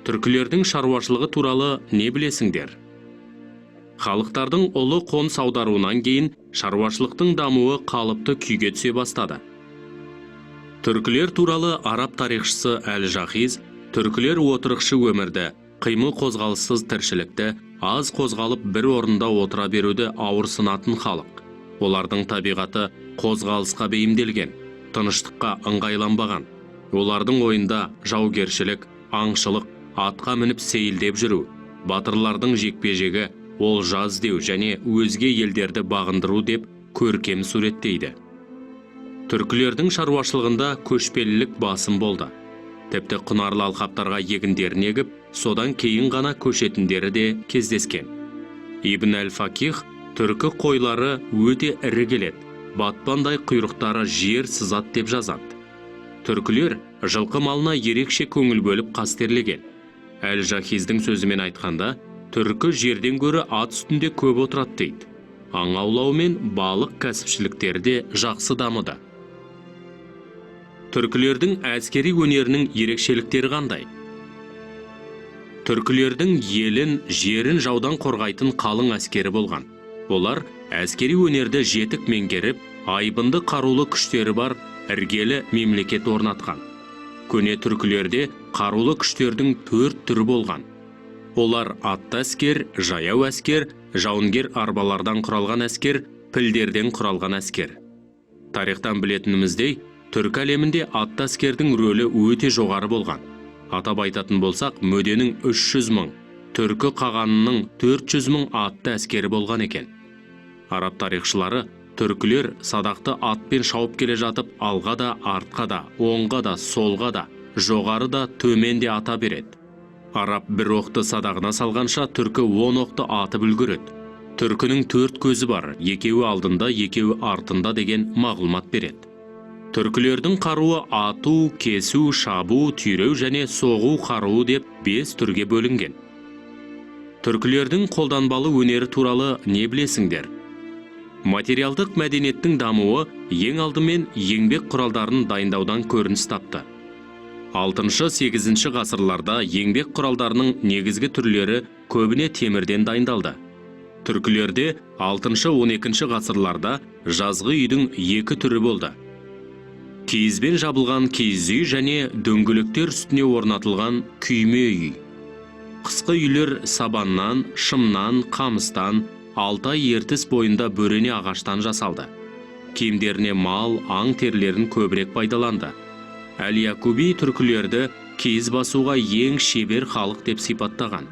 Түркілердің шаруашылығы туралы не білесіңдер? Халықтардың ұлы қоныс аударуынан кейін шаруашылықтың дамуы қалыпты күйге түсе бастады. Түркілер туралы араб тарихшысы Әл-Жахиз, түркілер отырықшы өмірді, қимыл қозғалыссыз тіршілікті, аз қозғалып бір орында отыра беруді ауырсынатын халық. Олардың табиғаты қозғалысқа бейімделген, тыныштыққа ыңғайланбаған. Олардың ойында жаугершілік, аңшылық, атқа мініп сейілдеп жүру, батырлардың жекпе-жегі, олжа іздеу және өзге елдерді бағындыру деп көркем суреттейді. Түркілердің шаруашылығында көшпелілік басым болды. Тіпті құнарлы алқаптарға егіндерін егіп, содан кейін ғана көшетіндері де кездескен. Ибн әл-Фақих түркі қойлары өте ірі келеді, батпандай құйрықтары жер сызат деп жазады. Түркілер жылқы малына ерекше көңіл бөліп қастерлеген. Әл-Жахиздің сөзімен айтқанда, түркі жерден гөрі ат үстінде көп отырады дейді. Аң аулау мен балық кәсіпшіліктері де жақсы дамыды. Түркілердің әскери өнерінің ерекшеліктері қандай? Түркілердің елін, жерін жаудан қорғайтын қалың әскері болған. Олар әскери өнерді жетік меңгеріп, айбынды қарулы күштері бар іргелі мемлекет орнатқан. Көне түркілерде қарулы күштердің 4 түрі болған. Олар атты әскер, жаяу әскер, жауынгер арбалардан құралған әскер, пілдерден құралған әскер. Тарихтан білетініміздей, түркі әлемінде атты әскердің рөлі өте жоғары болған. Атап айтатын болсақ, мөденің 300 мың, түркі қағанының 400 мың атты әскері болған екен. Араб тарихшылары түркілер садақты атпен шауып келе жатып, алға да, артқа да, оңға да, солға да, жоғары да, төмен де ата береді. Араб бір оқты садағына салғанша, түркі 10 оқты атып үлгереді. Түркінің 4 көзі бар, екеуі алдында, екеуі артында деген мағлұмат береді. Түркілердің қаруы ату, кесу, шабу, түйреу және соғу қаруы деп 5 түрге бөлінген. Түркілердің қолданбалы өнері туралы не білесіңдер? Материалдық мәдениеттің дамуы ең алдымен еңбек құралдарын дайындаудан көрініс тапты. 6-8 ғасырларда еңбек құралдарының негізгі түрлері көбіне темірден дайындалды. Түркілерде 6-12 ғасырларда жазғы үйдің 2 түрі болды. Киізбен жабылған киіз үй және дөңгелектер үстіне орнатылған күйме үй. Қысқы үйлер сабаннан, шымнан, қамыстан, Алтай ертіс бойында бөрене ағаштан жасалды. Киімдеріне мал, аң терілерін көбірек пайдаланды. Әл-Якуби түркілерді киіз басуға ең шебер халық деп сипаттаған.